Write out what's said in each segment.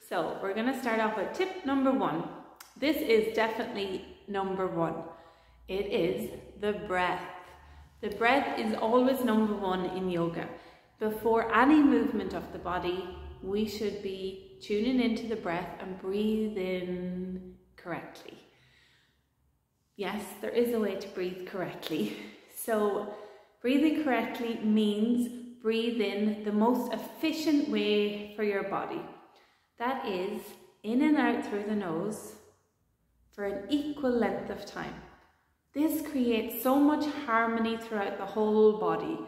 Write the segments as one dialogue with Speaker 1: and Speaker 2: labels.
Speaker 1: So we're going to start off with tip number 1. This is definitely number 1. It is the breath. The breath is always number 1 in yoga. Before any movement of the body, we should be tuning into the breath and breathe in correctly. Yes, there is a way to breathe correctly. So breathing correctly means breathe in the most efficient way for your body. That is in and out through the nose for an equal length of time. This creates so much harmony throughout the whole body.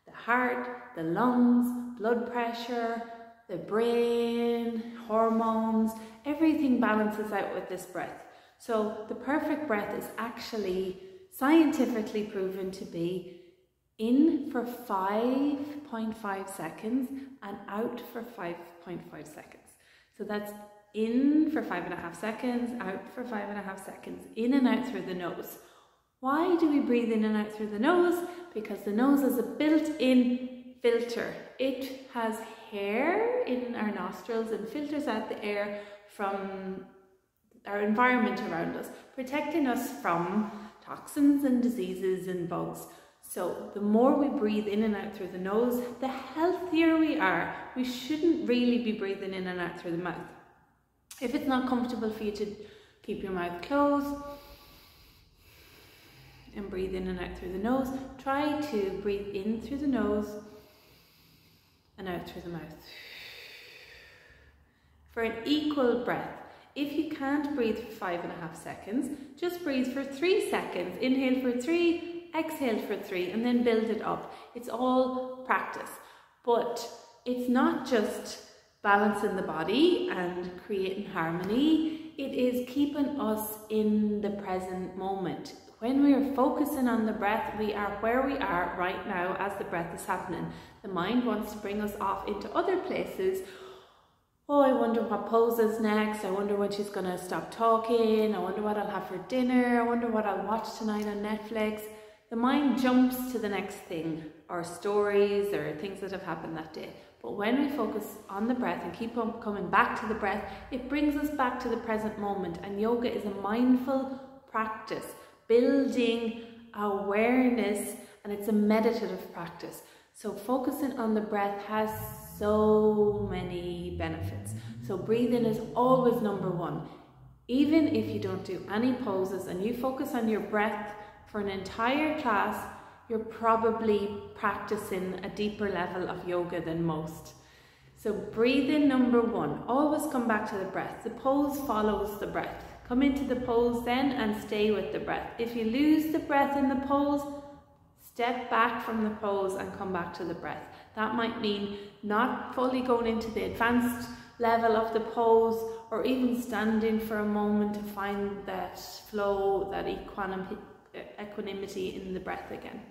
Speaker 1: The heart, the lungs, blood pressure, the brain, hormones, everything balances out with this breath. So the perfect breath is actually scientifically proven to be in for 5.5 seconds and out for 5.5 seconds. So that's in for 5.5 seconds, out for 5.5 seconds, in and out through the nose. Why do we breathe in and out through the nose? Because the nose is a built-in filter. It has hair in our nostrils and filters out the air from our environment around us, protecting us from toxins and diseases and bugs. So the more we breathe in and out through the nose, the healthier we are. We shouldn't really be breathing in and out through the mouth. If it's not comfortable for you to keep your mouth closed and breathe in and out through the nose, try to breathe in through the nose and out through the mouth for an equal breath. If you can't breathe for 5.5 seconds, just breathe for 3 seconds. Inhale for 3, exhale for 3, and then build it up. It's all practice, but it's not just balancing the body and creating harmony. It is keeping us in the present moment. When we are focusing on the breath, we are where we are right now as the breath is happening. The mind wants to bring us off into other places. Oh, I wonder what pose is next. I wonder when she's going to stop talking. I wonder what I'll have for dinner. I wonder what I'll watch tonight on Netflix. The mind jumps to the next thing, or stories or things that have happened that day. But when we focus on the breath and keep on coming back to the breath, it brings us back to the present moment. And yoga is a mindful practice, building awareness, and it's a meditative practice. So focusing on the breath has so many benefits. So breathing is always number 1. Even if you don't do any poses and you focus on your breath for an entire class, you're probably practicing a deeper level of yoga than most. So breathing number 1, always come back to the breath. The pose follows the breath. Come into the pose then and stay with the breath. If you lose the breath in the pose, step back from the pose and come back to the breath. That might mean not fully going into the advanced level of the pose, or even standing for a moment to find that flow, that equanimity in the breath again.